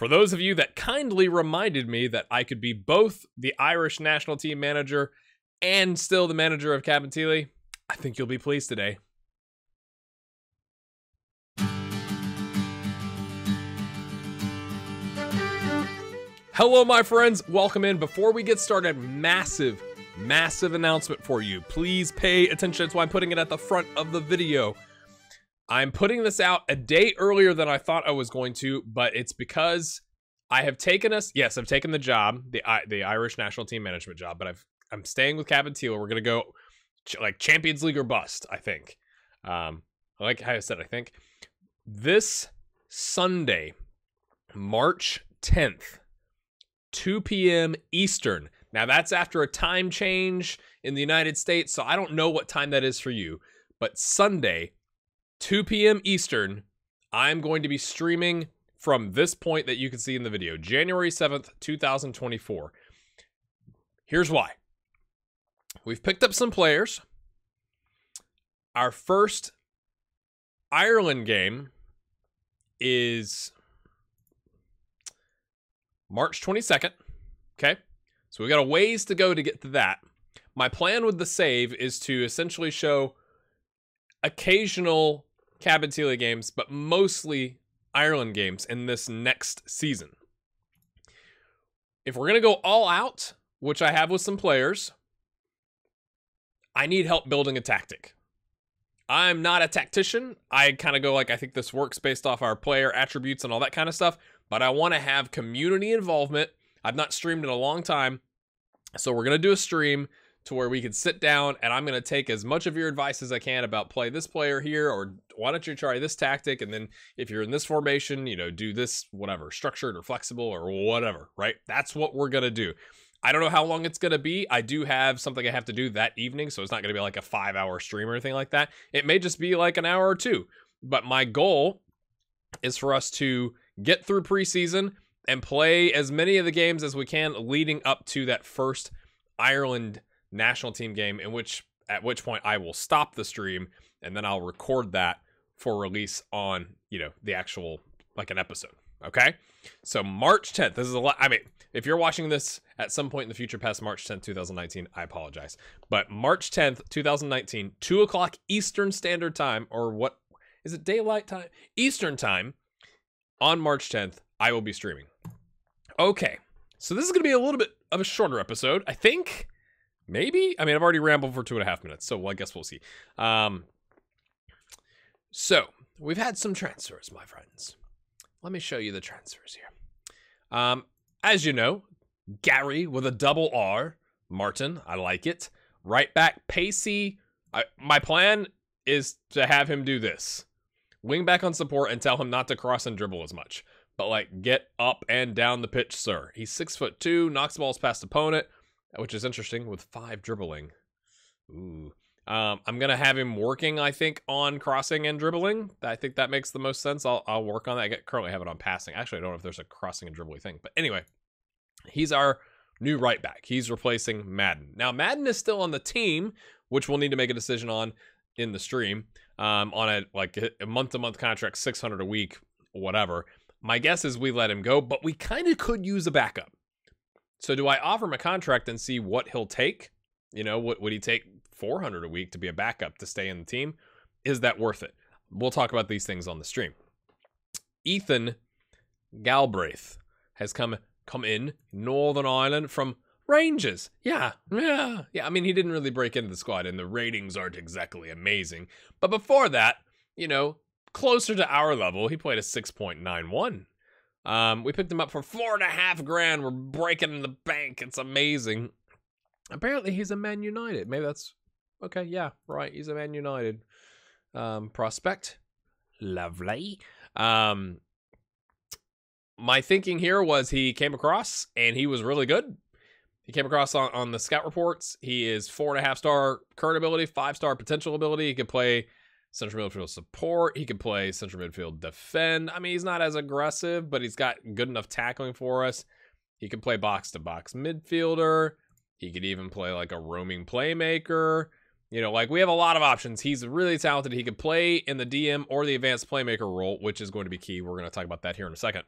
For those of you that kindly reminded me that I could be both the Irish national team manager and still the manager of Cabinteely, I think you'll be pleased today. Hello, my friends. Welcome in. Before we get started, massive announcement for you. Please pay attention. That's why I'm putting it at the front of the video. I'm putting this out a day earlier than I thought I was going to, but it's because I have taken I've taken the job, the Irish national team management job, but I'm staying with Cabinteely. We're going to go like Champions League or bust, I think. Like how I said, I think this Sunday, March 10th, 2 p.m. Eastern. Now, that's after a time change in the United States, so I don't know what time that is for you. But Sunday, 2 p.m. Eastern, I'm going to be streaming from this point that you can see in the video, January 7th, 2024. Here's why. We've picked up some players. Our first Ireland game is March 22nd, okay? So we got a ways to go to get to that. My plan with the save is to essentially show occasional Cabinteely games, but mostly Ireland games in this next season. If we're going to go all out, which I have with some players, I need help building a tactic. I'm not a tactician. I kind of go like, I think this works based off our player attributes and all that kind of stuff. But I want to have community involvement. I've not streamed in a long time. So we're going to do a stream to where we can sit down and I'm going to take as much of your advice as I can about play this player here, or why don't you try this tactic? And then if you're in this formation, you know, do this, whatever, structured or flexible or whatever, right? That's what we're going to do. I don't know how long it's going to be. I do have something I have to do that evening. So it's not going to be like a 5-hour stream or anything like that. It may just be like an hour or two. But my goal is for us to get through preseason and play as many of the games as we can leading up to that first Ireland national team game, at which point I will stop the stream and then I'll record that for release on, you know, the actual, like an episode. Okay. So March 10th, this is a lot. I mean, if you're watching this at some point in the future past March 10th, 2019, I apologize. But March 10th, 2019, 2 o'clock Eastern Standard Time, or what is it? Daylight time? Eastern Time. On March 10th, I will be streaming. Okay, so this is going to be a little bit of a shorter episode, I think. Maybe? I mean, I've already rambled for 2.5 minutes, so I guess we'll see. So, we've had some transfers, my friends. Let me show you the transfers here. As you know, Gary with a double R. Martin, I like it. Right back, Pacey. My plan is to have him do this. Wing back on support and tell him not to cross and dribble as much. But, like, get up and down the pitch, sir. He's 6'2", knocks balls past opponent, which is interesting with 5 dribbling. Ooh. I'm going to have him working, I think, on crossing and dribbling. I think that makes the most sense. I'll work on that. I currently have it on passing. Actually, I don't know if there's a crossing and dribbling thing. But anyway, he's our new right back. He's replacing Madden. Now, Madden is still on the team, which we'll need to make a decision on in the stream. On a month-to-month contract, $600 a week, whatever. My guess is we let him go, but we kind of could use a backup. So do I offer him a contract and see what he'll take? You know, what would he take? $400 a week to be a backup to stay in the team? Is that worth it? We'll talk about these things on the stream. Ethan Galbraith has come in Northern Ireland from Rangers. Yeah. I mean, he didn't really break into the squad, and the ratings aren't exactly amazing. But before that, you know, closer to our level, he played a 6.91. We picked him up for $4.5 grand. We're breaking in the bank. It's amazing. Apparently, he's a Man United. Maybe that's okay. Yeah, right. He's a Man United prospect. Lovely. My thinking here was he came across and he was really good. He came across on the scout reports. He is 4.5-star current ability, 5-star potential ability. He could play central midfield support. He could play central midfield defend. I mean, he's not as aggressive, but he's got good enough tackling for us. He could play box-to-box midfielder. He could even play like a roaming playmaker. You know, like we have a lot of options. He's really talented. He could play in the DM or the advanced playmaker role, which is going to be key. We're going to talk about that here in a second.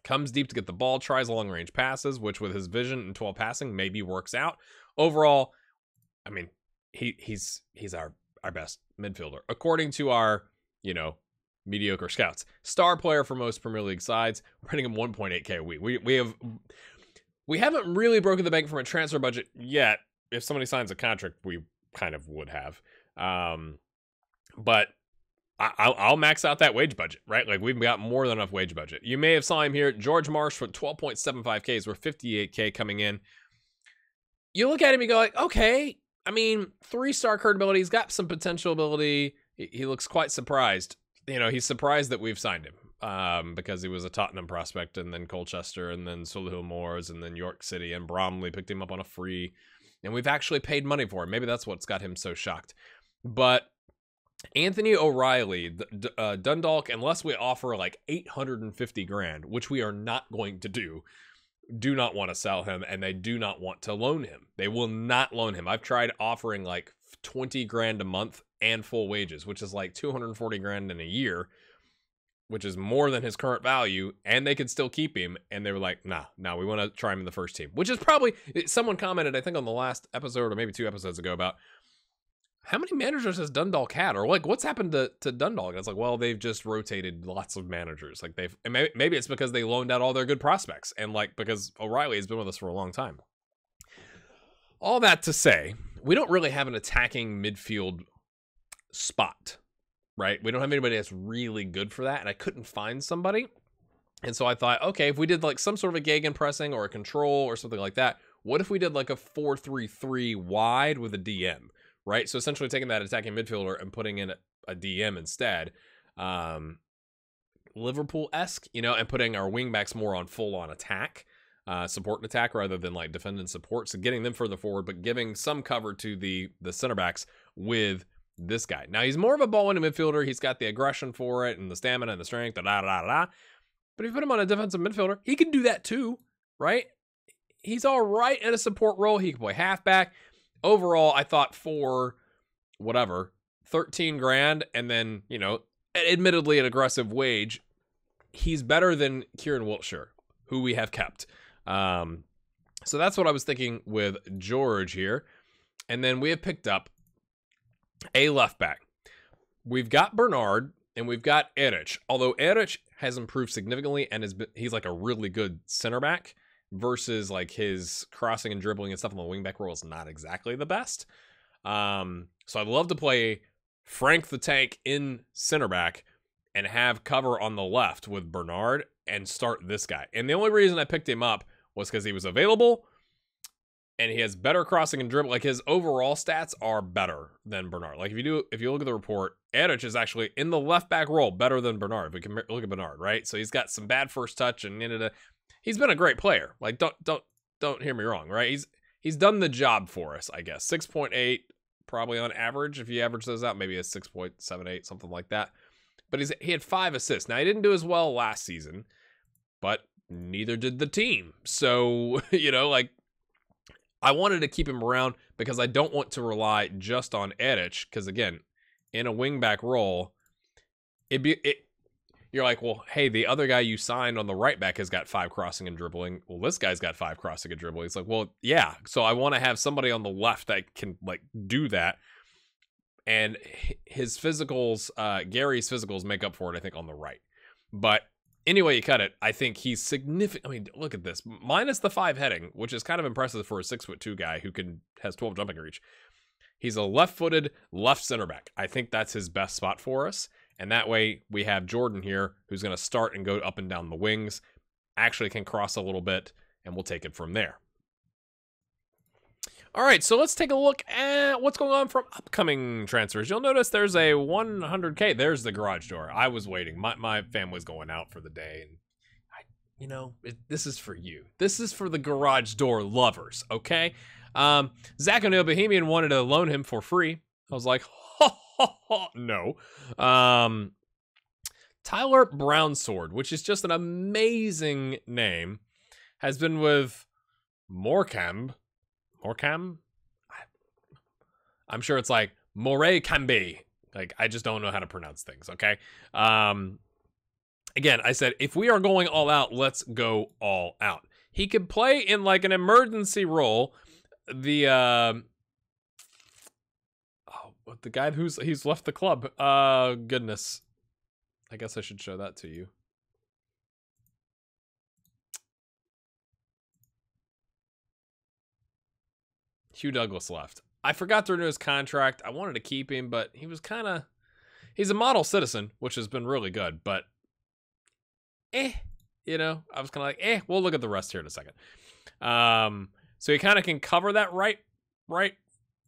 Comes deep to get the ball, tries long-range passes, which with his vision and 12 passing maybe works out. Overall, I mean, he's our best midfielder according to our, mediocre scouts. Star player for most Premier League sides. We're paying him 1.8K a week. We haven't really broken the bank from a transfer budget yet. If somebody signs a contract, we kind of would have. But I'll max out that wage budget, right? Like, we've got more than enough wage budget. You may have saw him here. George Marsh for 12.75Ks. We're 58K coming in. You look at him, you go like, okay, I mean, 3-star card ability. He's got some potential ability. He looks quite surprised. He's surprised that we've signed him because he was a Tottenham prospect, and then Colchester, and then Solihull Moors, and then York City, and Bromley picked him up on a free. And we've actually paid money for him. Maybe that's what's got him so shocked. But Anthony O'Reilly, Dundalk, unless we offer like 850 grand, which we are not going to do not want to sell him, and they do not want to loan him. They will not loan him. I've tried offering like 20 grand a month and full wages, which is like 240 grand in a year, which is more than his current value, and they could still keep him. And they were like, nah, we want to try him in the first team, which is probably, someone commented, I think on the last episode or maybe 2 episodes ago, about how many managers has Dundalk had, or like what's happened to Dundalk? And it's like, well, they've just rotated lots of managers. Like maybe it's because they loaned out all their good prospects, and like because O'Reilly has been with us for a long time. All that to say, we don't really have an attacking midfield spot, right? We don't have anybody that's really good for that, and I couldn't find somebody. And so I thought, okay, if we did like some sort of a gegenpressing or a control or something like that, what if we did like a 4-3-3 wide with a DM? Right, so essentially taking that attacking midfielder and putting in a DM instead, Liverpool-esque, and putting our wingbacks more on full-on attack, support and attack rather than like defend and support. So getting them further forward, but giving some cover to the center backs with this guy. Now he's more of a ball-winning midfielder. He's got the aggression for it and the stamina and the strength. But if you put him on a defensive midfielder, he can do that too, right? He's all right in a support role. He can play halfback. Overall, I thought for 13 grand, and then, admittedly an aggressive wage, he's better than Kieran Wiltshire, who we have kept. So that's what I was thinking with George here. And then we have picked up a left back. We've got Bernard and we've got Erich. Although Erich has improved significantly and he's like a really good center back, versus like his crossing and dribbling and stuff on the wingback role is not exactly the best. So I'd love to play Frank the Tank in center back and have cover on the left with Bernard and start this guy. And the only reason I picked him up was because he was available and he has better crossing and dribble. Like his overall stats are better than Bernard. Like if you look at the report, Erich is actually in the left back role better than Bernard. If we can look at Bernard, right? So he's got some bad first touch and he's been a great player. Like don't hear me wrong, right? He's done the job for us, I guess. 6.8 probably on average. If you average those out, maybe a 6.78, something like that. But he had 5 assists. Now he didn't do as well last season, but neither did the team. So, like I wanted to keep him around because I don't want to rely just on Erich, because again, in a wingback role, you're like, well, hey, the other guy you signed on the right back has got 5 crossing and dribbling. Well, this guy's got 5 crossing and dribbling. It's like, well, yeah. So I want to have somebody on the left that can like do that. And his physicals, Gary's physicals make up for it, I think, on the right. But anyway you cut it, I think he's significant. I mean, look at this. Minus the 5 heading, which is kind of impressive for a 6'2" guy who has 12 jumping reach. He's a left-footed left center back. I think that's his best spot for us. And that way we have Jordan here, who's going to start and go up and down the wings, actually can cross a little bit, and we'll take it from there. All right, so let's take a look at what's going on from upcoming transfers. You'll notice there's a 100K. There's the garage door. I was waiting. My family's going out for the day, and this is for you. This is for the garage door lovers, okay? Zach O'Neill Bohemian wanted to loan him for free. I was like, no. Tyler Brownsword, which is just an amazing name, has been with Morecambe. I'm sure it's like Morecambe. Like, I just don't know how to pronounce things, okay? again, I said, if we are going all out, let's go all out. He could play in like an emergency role. The guy he's left the club. Goodness. I guess I should show that to you. Hugh Douglas left. I forgot to renew his contract. I wanted to keep him, but he was kind of... He's a model citizen, which has been really good, but... You know, I was kind of like, we'll look at the rest here in a second. So he kind of can cover that right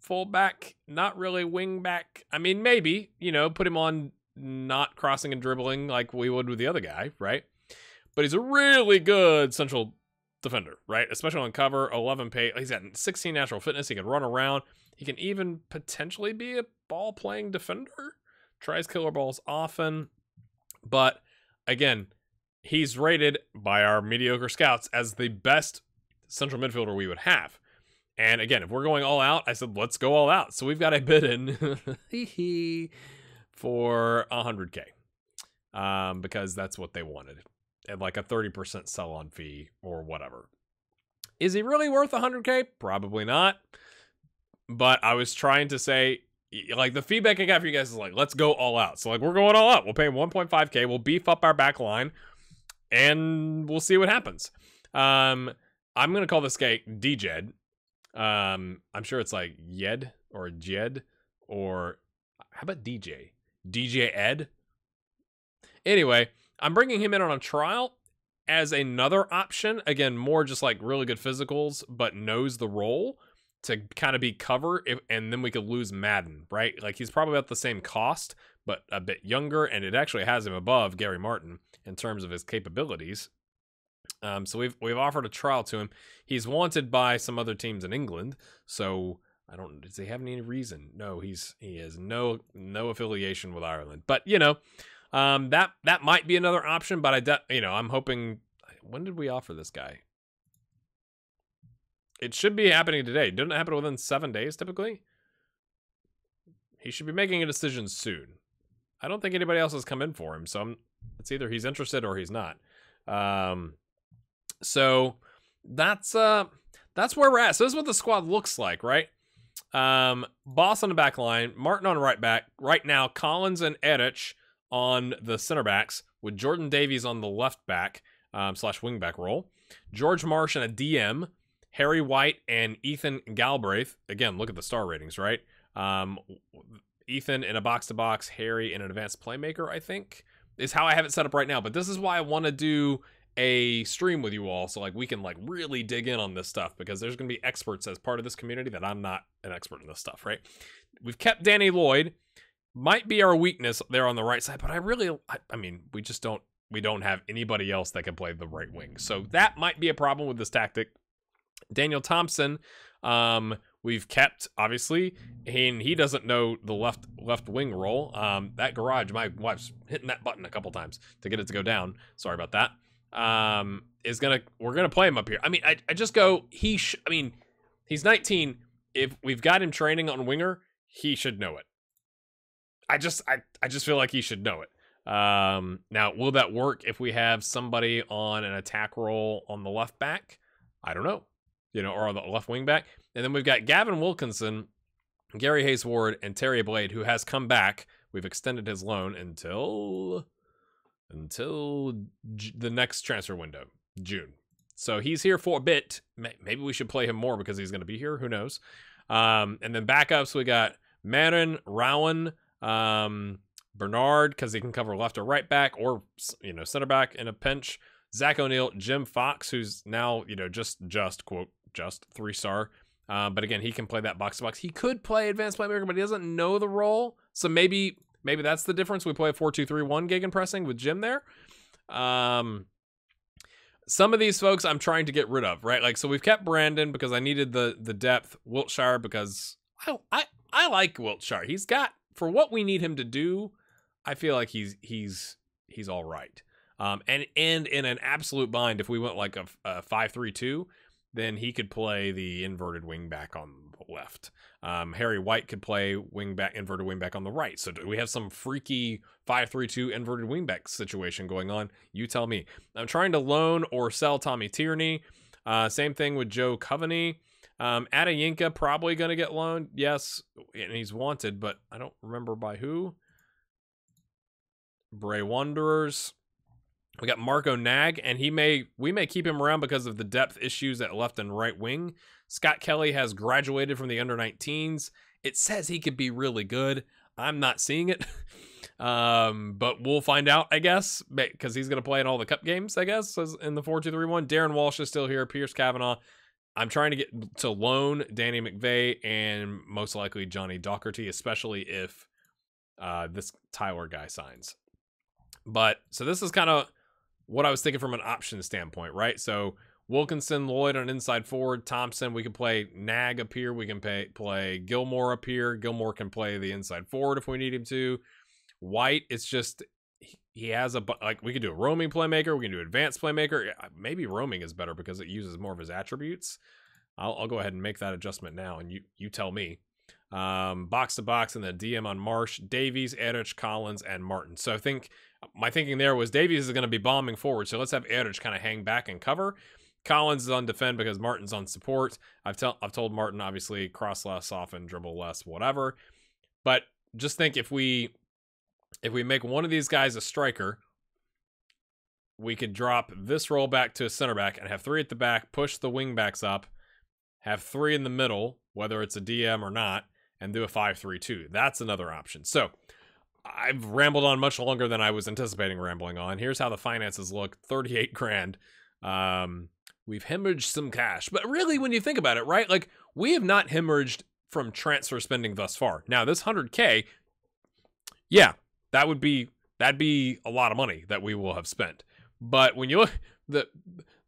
fullback, not really wing back. I mean, maybe, you know, put him on not crossing and dribbling like we would with the other guy, right? But he's a really good central defender, right? Especially on cover, 11 pace. He's got 16 natural fitness. He can run around. He can even potentially be a ball-playing defender. Tries killer balls often. But, again, he's rated by our mediocre scouts as the best central midfielder we would have. And, again, if we're going all out, I said, let's go all out. So we've got a bid in for 100K. Because that's what they wanted. At like a 30% sell-on fee or whatever. Is he really worth 100K? Probably not. But I was trying to say, like, the feedback I got for you guys is like, let's go all out. So, like, we're going all out. We'll pay him 1.5K. We'll beef up our back line. And we'll see what happens. I'm going to call this guy DJed. I'm sure it's like Yed or Jed. Or, how about DJ? DJ Ed? Anyway, I'm bringing him in on a trial as another option. Again, more just like really good physicals, but knows the role to kind of be cover. And then we could lose Madden, right? Like he's probably about the same cost, but a bit younger. And it actually has him above Gary Martin in terms of his capabilities. So we've offered a trial to him. He's wanted by some other teams in England. So does he have any reason? No, he has no affiliation with Ireland, but you know, that might be another option, but I'm hoping. When did we offer this guy? It should be happening today. Didn't it happen within 7 days typically? He should be making a decision soon. I don't think anybody else has come in for him, so it's either he's interested or he's not. So that's where we're at. So this is what the squad looks like, right? Boss on the back line, Martin on right back. Right now, Collins and Erich on the center backs, with Jordan Davies on the left back / wing back role. George Marsh and a DM, Harry White and Ethan Galbraith. Again, look at the star ratings, right? Ethan in a box-to-box, Harry in an advanced playmaker, I think, is how I have it set up right now. But this is why I want to do a stream with you all, so like we can like really dig in on this stuff, because there's going to be experts as part of this community that I'm not an expert in this stuff, right? We've kept Danny Lloyd. Might be our weakness there on the right side, but I mean, we don't have anybody else that can play the right wing. So that might be a problem with this tactic. Daniel Thompson, we've kept, obviously, and he doesn't know the left wing role. That garage, my wife's hitting that button a couple times to get it to go down. Sorry about that. We're gonna play him up here. I mean, I just go, he's 19. If we've got him training on winger, he should know it. I just feel like he should know it. Now, will that work if we have somebody on an attack role on the left back? I don't know, or on the left wing back. And then we've got Gavin Wilkinson, Gary Hayes-Ward, and Terry Blade, who has come back. We've extended his loan until the next transfer window, June. So he's here for a bit. Maybe we should play him more because he's going to be here. Who knows? And then backups, we got Marin, Rowan, Bernard, because he can cover left or right back, or center back in a pinch. Zach O'Neill, Jim Fox, who's now just quote 3-star, but again, he can play that box to box. He could play advanced playmaker, but he doesn't know the role. So maybe that's the difference. We play a 4-2-3-1 gegenpressing with Jim there. Some of these folks I'm trying to get rid of, right? Like, so we've kept Brandon because I needed the depth. Wiltshire because I like Wiltshire. He's got, for what we need him to do, I feel like he's all right. And in an absolute bind, if we went like a 5-3-2, then he could play the inverted wing back on left. Harry White could play wingback, inverted wingback on the right. So do we have some freaky 5-3-2 inverted wingback situation going on? You tell me. I'm trying to loan or sell Tommy Tierney. Same thing with Joe Coveney. Adeyinka probably going to get loaned. Yes, and he's wanted, but I don't remember by who. Bray Wanderers. We got Marco Nag, and we may keep him around because of the depth issues at left and right wing. Scott Kelly has graduated from the under-19s. It says he could be really good. I'm not seeing it. But we'll find out, I guess, because he's going to play in all the cup games, I guess, in the 4-2-3-1. Darren Walsh is still here. Pierce Cavanaugh. I'm trying to get to loan Danny McVeigh and most likely Johnny Docherty, especially if this Tyler guy signs. But so this is kind of what I was thinking from an option standpoint, right? So Wilkinson, Lloyd on inside forward, Thompson, we can play Nag up here. We can play Gilmore up here. Gilmore can play the inside forward if we need him to. White, it's just, he has we could do a roaming playmaker. We can do advanced playmaker. Maybe roaming is better because it uses more of his attributes. I'll go ahead and make that adjustment now, and you tell me. Box to box and then DM on Marsh, Davies, Erich, Collins, and Martin. So I think my thinking there was Davies is going to be bombing forward. So let's have Erich kind of hang back and cover. Collins is on defend because Martin's on support. I've told Martin, obviously, cross less often, dribble less, whatever. But just think if we make one of these guys a striker, we could drop this role back to a center back and have 3 at the back, push the wing backs up, have 3 in the middle, whether it's a DM or not, and do a 5-3-2. That's another option. So I've rambled on much longer than I was anticipating rambling on. Here's how the finances look. 38 grand. We've hemorrhaged some cash. But really, when you think about it, right? Like, we have not hemorrhaged from transfer spending thus far. Now, this 100K, yeah, that'd be a lot of money that we will have spent. But when you look,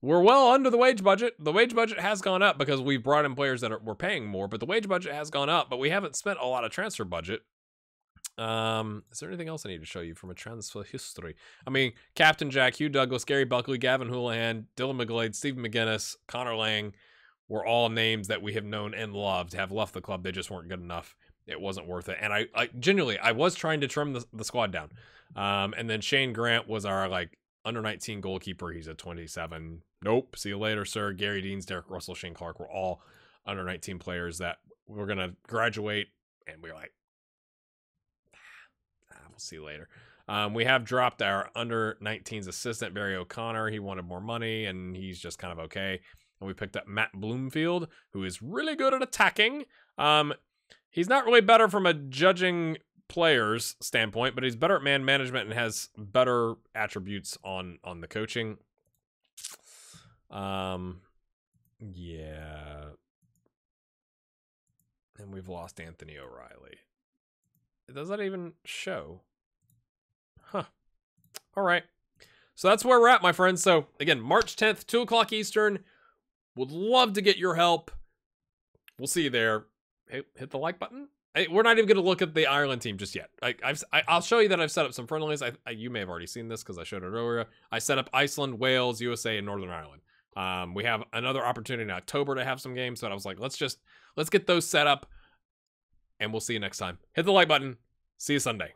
we're well under the wage budget. The wage budget has gone up because we've brought in players that we're paying more, but the wage budget has gone up, but we haven't spent a lot of transfer budget. Is there anything else I need to show you from a transfer history? I mean, Captain Jack, Hugh Douglas, Gary Buckley, Gavin Houlihan, Dylan McGlade, Stephen McGinnis, Connor Lang were all names that we have known and loved, have left the club. They just weren't good enough. It wasn't worth it. And I genuinely, I was trying to trim the squad down. And then Shane Grant was our under 19 goalkeeper. He's at 27. Nope. See you later, sir. Gary Deans, Derek Russell, Shane Clark were all under 19 players that were going to graduate. And we were like, we'll see you later. We have dropped our under 19s assistant, Barry O'Connor. He wanted more money and he's just kind of okay. And we picked up Matt Bloomfield, who is really good at attacking. He's not really better from a judging players standpoint, but he's better at man management and has better attributes on the coaching. Yeah. And we've lost Anthony O'Reilly. Does that even show? Huh. All right. So that's where we're at, my friends. So again, March 10th, 2 o'clock Eastern. Would love to get your help. We'll see you there. Hit the like button. We're not even going to look at the Ireland team just yet. I'll show you that I've set up some friendlies. You may have already seen this because I showed it earlier. I set up Iceland, Wales, USA, and Northern Ireland. We have another opportunity in October to have some games, but I was like, let's get those set up, and we'll see you next time. Hit the like button. See you Sunday.